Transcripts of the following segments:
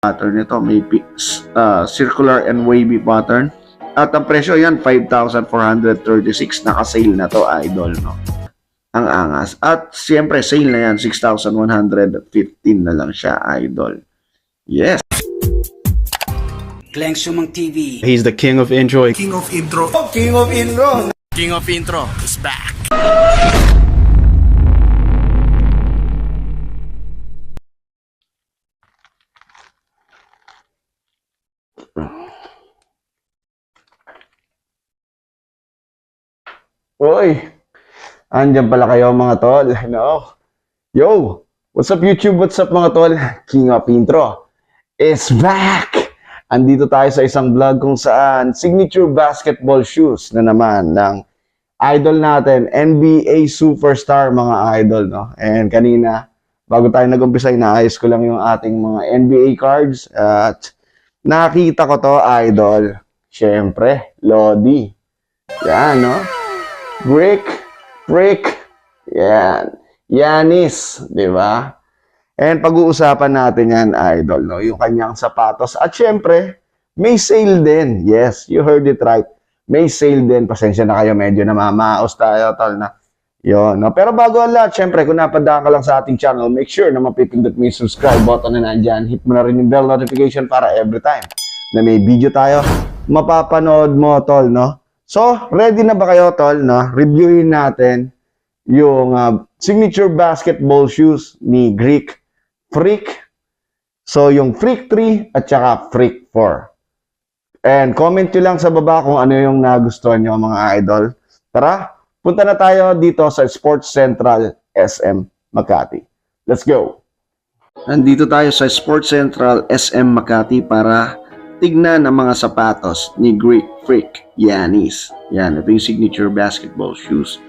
pattern nito. May circular and wavy pattern. At ang presyo yan, 5,436. Naka-sale na to, idol, no? Ang angas. At siyempre, sale na yan, 6,115 na lang siya, idol. Yes. Glenn Sumang TV. He's the king of intro. King of intro. King of Intro. King of intro is back. Uy, andyan pala kayo mga tol. No? Yo, what's up YouTube? What's up mga tol? King of Intro is back! Andito tayo sa isang vlog kung saan signature basketball shoes na naman ng idol natin, NBA superstar mga idol. No? And kanina, bago tayo nag-umpisa, inaayos ko lang yung ating mga NBA cards at nakita ko to, idol. Siyempre, Lodi. Yan, no? Brick, yan. Yanis, di ba? And pag-uusapan natin yan, idol, no? Yung kanyang sapatos. At syempre, may sale din. Yes, you heard it right. May sale din. Pasensya na kayo, medyo namamaos tayo, tol, na. Yun, no? Pero bago ang lahat, syempre, kung napadaan ka lang sa ating channel, make sure na mapipindot mo yung subscribe button na nandyan. Hit mo na rin yung bell notification para every time na may video tayo, mapapanood mo, tol, no? So, ready na ba kayo, tol, no? Reviewin natin yung signature basketball shoes ni Greek Freak. So, yung Freak 3 at saka Freak 4. And comment nyo lang sa baba kung ano yung nagustuhan nyo, mga idol. Tara, punta na tayo dito sa Sports Central SM Makati. Let's go! Nandito tayo sa Sports Central SM Makati para tignan ang mga sapatos ni Greek Freak Yanis. Yan, ito yung signature basketball shoes.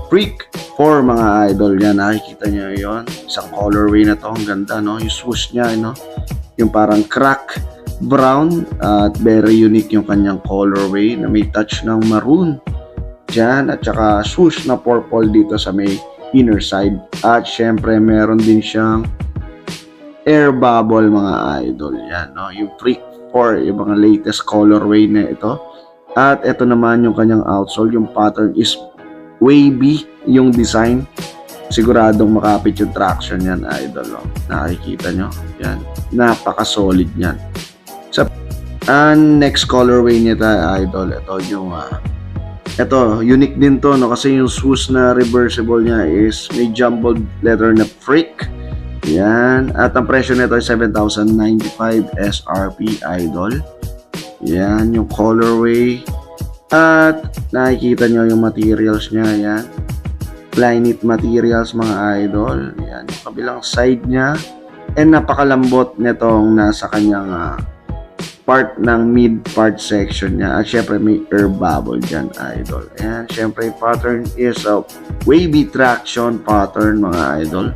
Freak 4 mga idol. Yan, nakikita nyo yun. Isang colorway na to. Ang ganda, no? Yung swoosh niya, no? Yung parang crack brown at very unique yung kanyang colorway na may touch ng maroon. Diyan, at saka swoosh na purple dito sa may inner side. At syempre, meron din siyang air bubble mga idol. Yan, no? Yung Freak or yung mga latest colorway na ito. At ito naman yung kanyang outsole. Yung pattern is wavy yung design. Siguradong makapit yung traction yan, idol. Nakikita nyo? Yan. Napaka-solid yan. Sa next colorway nito, idol. Ito yung ito, unique din to, no? Kasi yung swoosh na reversible niya is may jumbled letter na Freak. Yan. At ang presyo nito ay 7,095 SRP, idol. Yan. Yung colorway. At nakikita nyo yung materials niya. Yan. Flyknit materials, mga idol. Yan. Yung kabilang side niya. And napakalambot nitong nasa kanyang part ng mid part section niya. At syempre may air bubble dyan, idol. And syempre yung pattern is a wavy traction pattern, mga idol.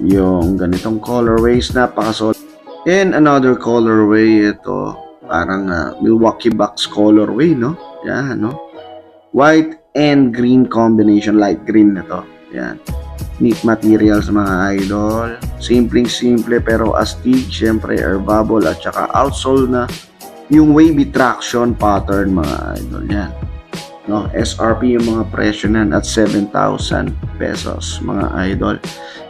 Yung ganitong colorways, napakasolid. And another colorway, ito parang Milwaukee Bucks colorway, no? Yan, no? White and green combination, light green na to. Yan. Neat materials, mga idol. Simple pero astig. Syempre air bubble at saka outsole na yung wavy traction pattern, mga idol. Yan, no? SRP yung mga presyo nan at 7,000 pesos, mga idol.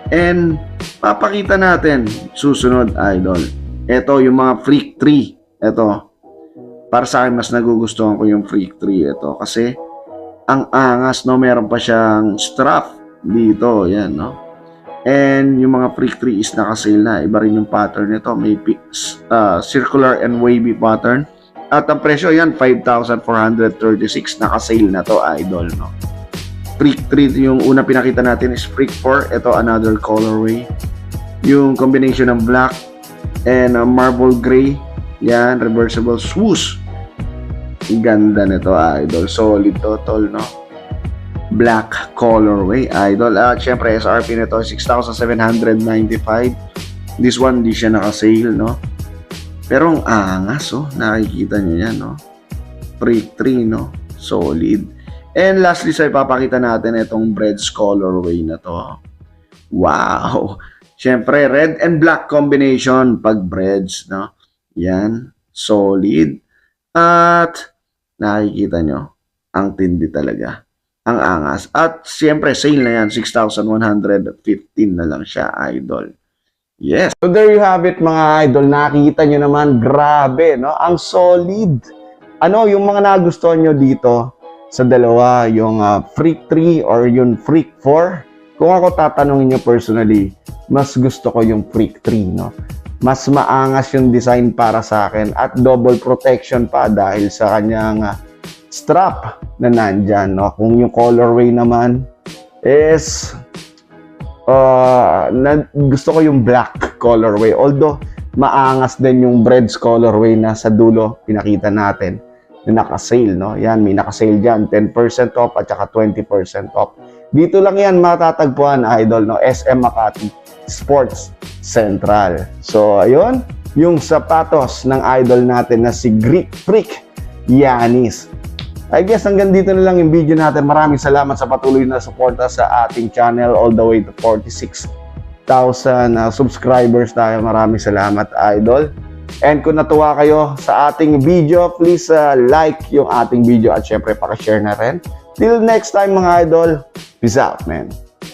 And papakita natin susunod, idol. Ito yung mga Freak 3. Ito, para sa akin mas nagugustuhan ko yung Freak 3 ito kasi ang angas, no? Meron pa siyang strap dito, yan, no? And yung mga Freak 3 is naka-sale na. Iba rin yung pattern nito. May circular and wavy pattern. At ang presyo yan, 5,436. Naka-sale na to, idol, no? Freak 3, yung una pinakita natin is Freak 4. Ito, another colorway. Yung combination ng black and marble gray. Yan, reversible swoosh. Ganda nito, idol. Solid to, tol, no? Black colorway, idol. At syempre, SRP nito, 6,795. This one, di siya naka-sale, no? Pero ang angas, oh. Nakikita nyo yan, no? Freak 3, no? Solid. And lastly, sa ipapakita natin itong Breads colorway na to. Wow! Siyempre, red and black combination pag breads, no? Yan, solid. At nakikita nyo, ang tindi talaga. Ang angas. At siyempre, sale na yan, 6,115 na lang siya, idol. Yes. So there you have it, mga idol. Nakikita nyo naman, grabe, no? Ang solid. Ano, yung mga nagustuhan nyo dito sa dalawa, yung Freak 3 or yung Freak 4? Kung ako tatanungin nyo personally, mas gusto ko yung Freak 3, no? Mas maangas yung design para sa akin at double protection pa dahil sa kanyang strap na nandyan, no? Kung yung colorway naman is gusto ko yung black colorway, although maangas din yung breads colorway na sa dulo pinakita natin na naka-sale, no? Yan, may naka-sale dyan, 10% off at saka 20% off. Dito lang yan matatagpuan, idol, no? SM Makati Sports Central. So, ayun, yung sapatos ng idol natin na si Greek Freak Yanis. I guess hanggang dito na lang yung video natin. Maraming salamat sa patuloy na suporta sa ating channel all the way to 46,000 subscribers tayo. Maraming salamat, idol. And kung natuwa kayo sa ating video, please like yung ating video at syempre pakishare na rin. Till next time, mga idol. Peace out, man.